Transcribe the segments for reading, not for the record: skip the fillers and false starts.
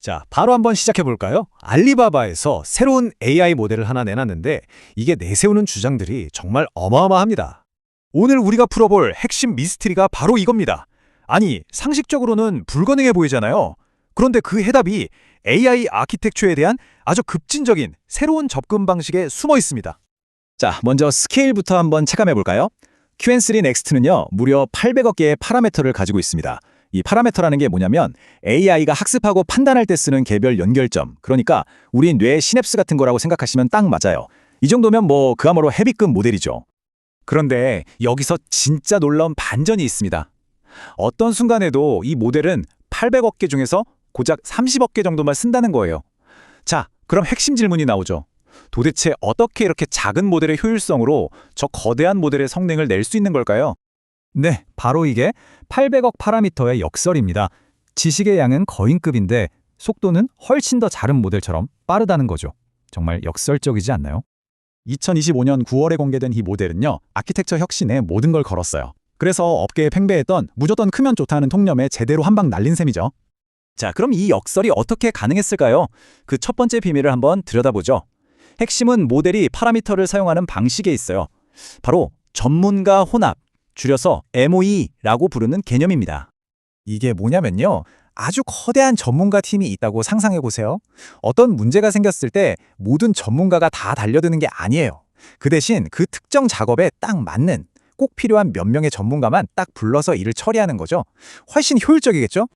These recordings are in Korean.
자, 바로 한번 시작해 볼까요? 알리바바에서 새로운 AI 모델을 하나 내놨는데 이게 내세우는 주장들이 정말 어마어마합니다. 오늘 우리가 풀어볼 핵심 미스터리가 바로 이겁니다. 아니, 상식적으로는 불가능해 보이잖아요. 그런데 그 해답이 AI 아키텍처에 대한 아주 급진적인 새로운 접근 방식에 숨어 있습니다. 자, 먼저 스케일부터 한번 체감해 볼까요? QN3 Next는요, 무려 800억 개의 파라미터를 가지고 있습니다. 이 파라미터라는 게 뭐냐면 AI가 학습하고 판단할 때 쓰는 개별 연결점, 그러니까 우리 뇌의 시냅스 같은 거라고 생각하시면 딱 맞아요. 이 정도면 그야말로 헤비급 모델이죠. 그런데 여기서 진짜 놀라운 반전이 있습니다. 어떤 순간에도 이 모델은 800억 개 중에서 고작 30억 개 정도만 쓴다는 거예요. 자, 그럼 핵심 질문이 나오죠. 도대체 어떻게 이렇게 작은 모델의 효율성으로 저 거대한 모델의 성능을 낼 수 있는 걸까요? 네, 바로 이게 800억 파라미터의 역설입니다. 지식의 양은 거인급인데 속도는 훨씬 더 작은 모델처럼 빠르다는 거죠. 정말 역설적이지 않나요? 2025년 9월에 공개된 이 모델은요, 아키텍처 혁신에 모든 걸 걸었어요. 그래서 업계에 팽배했던 무조건 크면 좋다는 통념에 제대로 한 방 날린 셈이죠. 자, 그럼 이 역설이 어떻게 가능했을까요? 그 첫 번째 비밀을 한번 들여다보죠. 핵심은 모델이 파라미터를 사용하는 방식에 있어요. 바로 전문가 혼합, 줄여서 MOE라고 부르는 개념입니다. 이게 뭐냐면요, 아주 거대한 전문가 팀이 있다고 상상해 보세요. 어떤 문제가 생겼을 때 모든 전문가가 다 달려드는 게 아니에요. 그 대신 그 특정 작업에 딱 맞는 꼭 필요한 몇 명의 전문가만 딱 불러서 일을 처리하는 거죠. 훨씬 효율적이겠죠?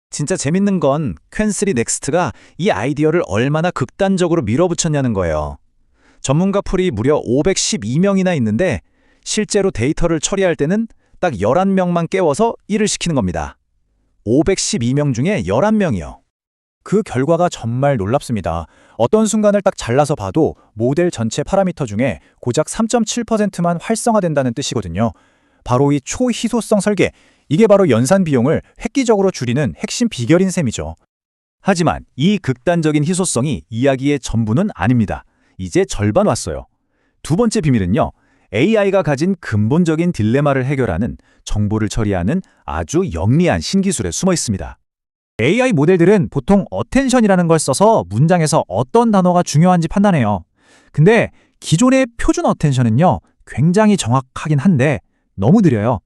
진짜 재밌는 건 QN3 Next가 이 아이디어를 얼마나 극단적으로 밀어붙였냐는 거예요. 전문가 풀이 무려 512명이나 있는데 실제로 데이터를 처리할 때는 딱 11명만 깨워서 일을 시키는 겁니다. 512명 중에 11명이요. 그 결과가 정말 놀랍습니다. 어떤 순간을 딱 잘라서 봐도 모델 전체 파라미터 중에 고작 3.7%만 활성화된다는 뜻이거든요. 바로 이 초희소성 설계, 이게 바로 연산 비용을 획기적으로 줄이는 핵심 비결인 셈이죠. 하지만 이 극단적인 희소성이 이야기의 전부는 아닙니다. 이제 절반 왔어요. 두 번째 비밀은요, AI가 가진 근본적인 딜레마를 해결하는, 정보를 처리하는 아주 영리한 신기술에 숨어 있습니다. AI 모델들은 보통 어텐션이라는 걸 써서 문장에서 어떤 단어가 중요한지 판단해요. 근데 기존의 표준 어텐션은요, 굉장히 정확하긴 한데 너무 느려요.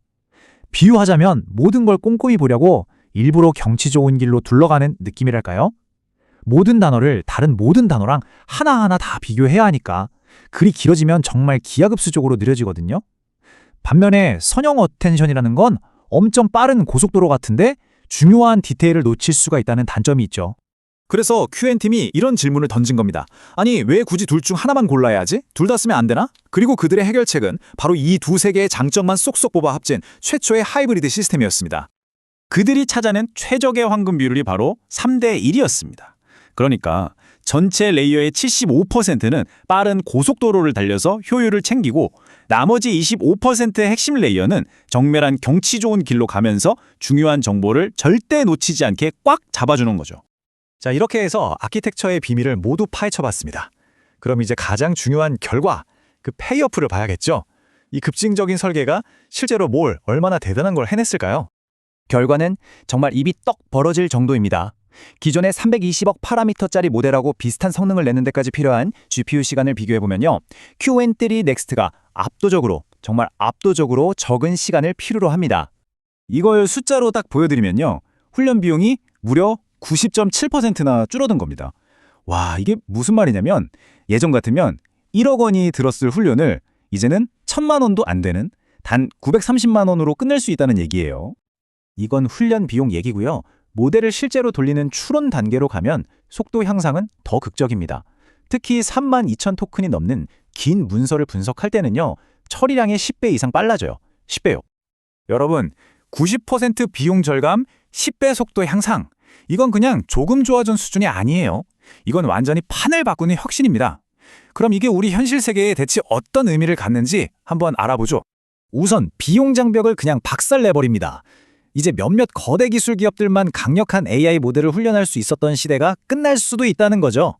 비유하자면 모든 걸 꼼꼼히 보려고 일부러 경치 좋은 길로 둘러가는 느낌이랄까요? 모든 단어를 다른 모든 단어랑 하나하나 다 비교해야 하니까 글이 길어지면 정말 기하급수적으로 느려지거든요. 반면에 선형 어텐션이라는 건 엄청 빠른 고속도로 같은데 중요한 디테일을 놓칠 수가 있다는 단점이 있죠. 그래서 QN팀이 이런 질문을 던진 겁니다. 아니, 왜 굳이 둘 중 하나만 골라야 하지? 둘 다 쓰면 안 되나? 그리고 그들의 해결책은 바로 이 두세 개의 장점만 쏙쏙 뽑아 합친 최초의 하이브리드 시스템이었습니다. 그들이 찾아낸 최적의 황금 비율이 바로 3대 1이었습니다. 그러니까 전체 레이어의 75%는 빠른 고속도로를 달려서 효율을 챙기고 나머지 25%의 핵심 레이어는 정밀한 경치 좋은 길로 가면서 중요한 정보를 절대 놓치지 않게 꽉 잡아주는 거죠. 자, 이렇게 해서 아키텍처의 비밀을 모두 파헤쳐봤습니다. 그럼 이제 가장 중요한 결과, 그 페이오프를 봐야겠죠? 이 급진적인 설계가 실제로 얼마나 대단한 걸 해냈을까요? 결과는 정말 입이 떡 벌어질 정도입니다. 기존의 320억 파라미터짜리 모델하고 비슷한 성능을 내는 데까지 필요한 GPU 시간을 비교해보면요, QN3 Next가 정말 압도적으로 적은 시간을 필요로 합니다. 이걸 숫자로 딱 보여드리면요, 훈련 비용이 무려 90.7%나 줄어든 겁니다. 와, 이게 무슨 말이냐면 예전 같으면 1억 원이 들었을 훈련을 이제는 1,000만 원도 안 되는 단 930만 원으로 끝낼 수 있다는 얘기예요. 이건 훈련 비용 얘기고요. 모델을 실제로 돌리는 추론 단계로 가면 속도 향상은 더 극적입니다. 특히 32,000 토큰이 넘는 긴 문서를 분석할 때는요, 처리량의 10배 이상 빨라져요. 10배요. 여러분, 90% 비용 절감, 10배 속도 향상. 이건 그냥 조금 좋아진 수준이 아니에요. 이건 완전히 판을 바꾸는 혁신입니다. 그럼 이게 우리 현실 세계에 대체 어떤 의미를 갖는지 한번 알아보죠. 우선 비용 장벽을 그냥 박살내버립니다. 이제 몇몇 거대 기술 기업들만 강력한 AI 모델을 훈련할 수 있었던 시대가 끝날 수도 있다는 거죠.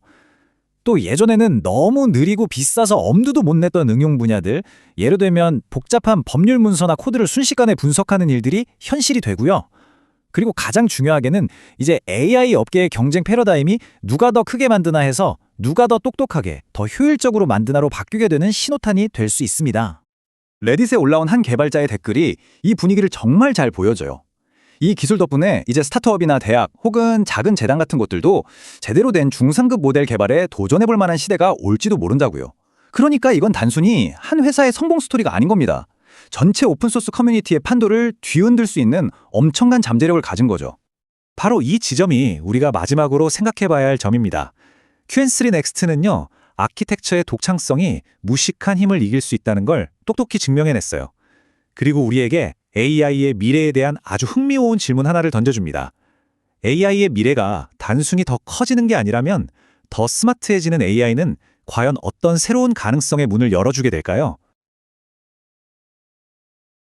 또 예전에는 너무 느리고 비싸서 엄두도 못 냈던 응용 분야들, 예를 들면 복잡한 법률 문서나 코드를 순식간에 분석하는 일들이 현실이 되고요. 그리고 가장 중요하게는 이제 AI 업계의 경쟁 패러다임이 누가 더 크게 만드나 해서 누가 더 똑똑하게, 더 효율적으로 만드나로 바뀌게 되는 신호탄이 될 수 있습니다. 레딧에 올라온 한 개발자의 댓글이 이 분위기를 정말 잘 보여줘요. 이 기술 덕분에 이제 스타트업이나 대학 혹은 작은 재단 같은 곳들도 제대로 된 중상급 모델 개발에 도전해볼 만한 시대가 올지도 모른다고요. 그러니까 이건 단순히 한 회사의 성공 스토리가 아닌 겁니다. 전체 오픈소스 커뮤니티의 판도를 뒤흔들 수 있는 엄청난 잠재력을 가진 거죠. 바로 이 지점이 우리가 마지막으로 생각해봐야 할 점입니다. QN3 넥스트는요, 아키텍처의 독창성이 무식한 힘을 이길 수 있다는 걸 똑똑히 증명해냈어요. 그리고 우리에게 AI의 미래에 대한 아주 흥미로운 질문 하나를 던져줍니다. AI의 미래가 단순히 더 커지는 게 아니라면 더 스마트해지는 AI는 과연 어떤 새로운 가능성의 문을 열어주게 될까요?